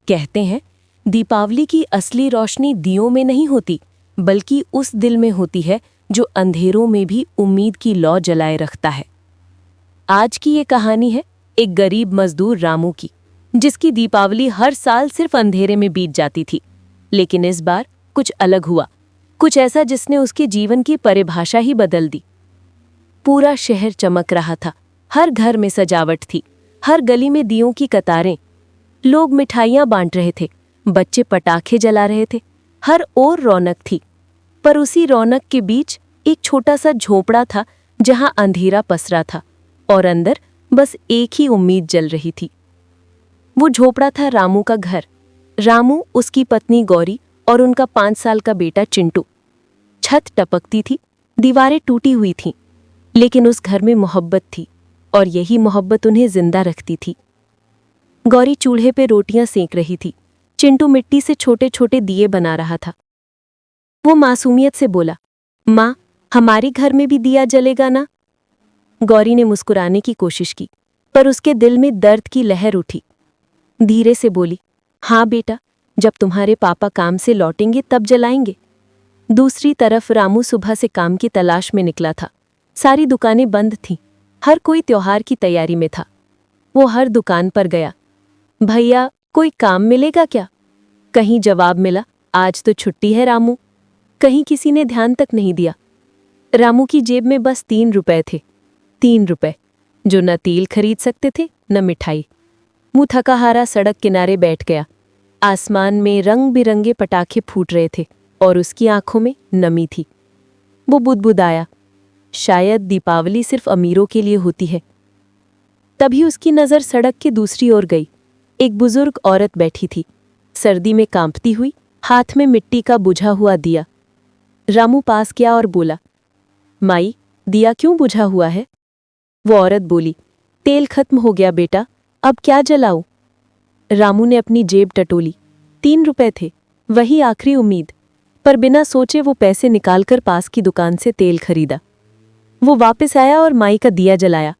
कहते हैं दीपावली की असली रोशनी दियों में नहीं होती, बल्कि उस दिल में होती है जो अंधेरों में भी उम्मीद की लौ जलाए रखता है। आज की ये कहानी है एक गरीब मजदूर रामू की, जिसकी दीपावली हर साल सिर्फ अंधेरे में बीत जाती थी। लेकिन इस बार कुछ अलग हुआ, कुछ ऐसा जिसने उसके जीवन की परिभाषा ही बदल दी। पूरा शहर चमक रहा था, हर घर में सजावट थी, हर गली में दियों की कतारें। लोग मिठाइयां बांट रहे थे, बच्चे पटाखे जला रहे थे, हर ओर रौनक थी। पर उसी रौनक के बीच एक छोटा सा झोपड़ा था जहां अंधेरा पसरा था और अंदर बस एक ही उम्मीद जल रही थी। वो झोपड़ा था रामू का घर। रामू, उसकी पत्नी गौरी और उनका 5 साल का बेटा चिंटू। छत टपकती थी, दीवारें टूटी हुई थीं, लेकिन उस घर में मोहब्बत थी और यही मोहब्बत उन्हें जिंदा रखती थी। गौरी चूल्हे पे रोटियां सेंक रही थी, चिंटू मिट्टी से छोटे छोटे दिए बना रहा था। वो मासूमियत से बोला, माँ, हमारे घर में भी दिया जलेगा ना? गौरी ने मुस्कुराने की कोशिश की, पर उसके दिल में दर्द की लहर उठी। धीरे से बोली, हाँ बेटा, जब तुम्हारे पापा काम से लौटेंगे तब जलाएंगे। दूसरी तरफ रामू सुबह से काम की तलाश में निकला था। सारी दुकानें बंद थीं, हर कोई त्योहार की तैयारी में था। वो हर दुकान पर गया, भैया कोई काम मिलेगा क्या? कहीं जवाब मिला, आज तो छुट्टी है रामू। कहीं किसी ने ध्यान तक नहीं दिया। रामू की जेब में बस 3 रुपए थे, 3 रुपए, जो न तेल खरीद सकते थे न मिठाई। मुंह थका हारा सड़क किनारे बैठ गया। आसमान में रंग बिरंगे पटाखे फूट रहे थे और उसकी आंखों में नमी थी। वो बुदबुदाया, शायद दीपावली सिर्फ अमीरों के लिए होती है। तभी उसकी नज़र सड़क के दूसरी ओर गई। एक बुजुर्ग औरत बैठी थी, सर्दी में कांपती हुई, हाथ में मिट्टी का बुझा हुआ दिया। रामू पास गया और बोला, माई, दिया क्यों बुझा हुआ है? वो औरत बोली, तेल खत्म हो गया बेटा, अब क्या जलाऊं? रामू ने अपनी जेब टटोली। 3 रुपए थे, वही आखिरी उम्मीद। पर बिना सोचे वो पैसे निकालकर पास की दुकान से तेल खरीदा। वो वापस आया और माई का दिया जलाया।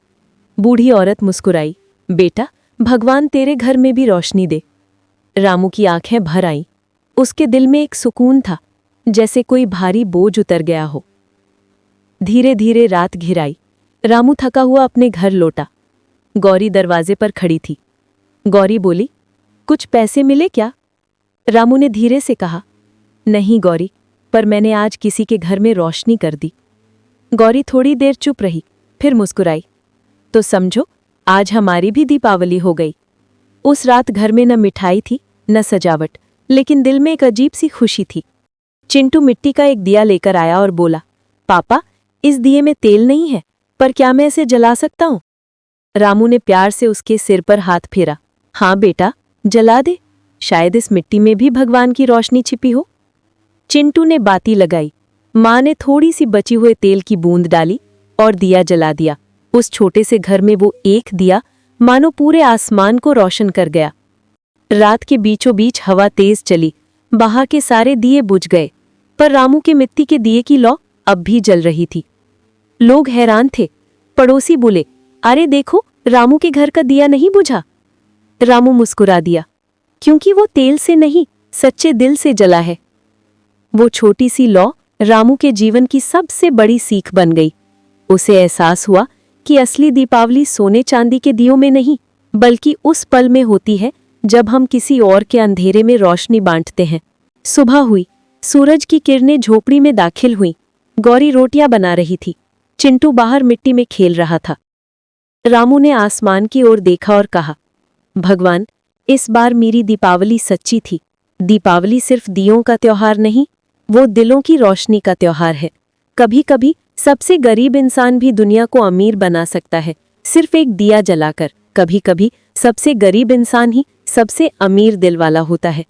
बूढ़ी औरत मुस्कुराई, बेटा, भगवान तेरे घर में भी रोशनी दे। रामू की आंखें भर आईं। उसके दिल में एक सुकून था, जैसे कोई भारी बोझ उतर गया हो। धीरे धीरे रात घिराई। रामू थका हुआ अपने घर लौटा। गौरी दरवाजे पर खड़ी थी। गौरी बोली, कुछ पैसे मिले क्या? रामू ने धीरे से कहा, नहीं गौरी, पर मैंने आज किसी के घर में रोशनी कर दी। गौरी थोड़ी देर चुप रही, फिर मुस्कुराई, तो समझो आज हमारी भी दीपावली हो गई। उस रात घर में न मिठाई थी न सजावट, लेकिन दिल में एक अजीब सी खुशी थी। चिंटू मिट्टी का एक दिया लेकर आया और बोला, पापा, इस दिए में तेल नहीं है, पर क्या मैं इसे जला सकता हूँ? रामू ने प्यार से उसके सिर पर हाथ फेरा। हाँ बेटा, जला दे, शायद इस मिट्टी में भी भगवान की रोशनी छिपी हो। चिंटू ने बाती लगाई। माँ ने थोड़ी सी बची हुए तेल की बूंद डाली और दिया जला दिया। उस छोटे से घर में वो एक दिया मानो पूरे आसमान को रोशन कर गया। रात के बीचों बीच हवा तेज चली, बाहर के सारे दिए बुझ गए, पर रामू के मिट्टी के दिए की लौ अब भी जल रही थी। लोग हैरान थे। पड़ोसी बोले, अरे देखो, रामू के घर का दिया नहीं बुझा। रामू मुस्कुरा दिया, क्योंकि वो तेल से नहीं, सच्चे दिल से जला है। वो छोटी सी लौ रामू के जीवन की सबसे बड़ी सीख बन गई। उसे एहसास हुआ कि असली दीपावली सोने चांदी के दियों में नहीं, बल्कि उस पल में होती है जब हम किसी और के अंधेरे में रोशनी बांटते हैं। सुबह हुई, सूरज की किरणें झोपड़ी में दाखिल हुईं। गौरी रोटियां बना रही थी, चिंटू बाहर मिट्टी में खेल रहा था। रामू ने आसमान की ओर देखा और कहा, भगवान, इस बार मेरी दीपावली सच्ची थी। दीपावली सिर्फ दियों का त्योहार नहीं, वो दिलों की रोशनी का त्योहार है। कभी कभी सबसे गरीब इंसान भी दुनिया को अमीर बना सकता है, सिर्फ एक दिया जलाकर। कभी कभी सबसे गरीब इंसान ही सबसे अमीर दिल वाला होता है।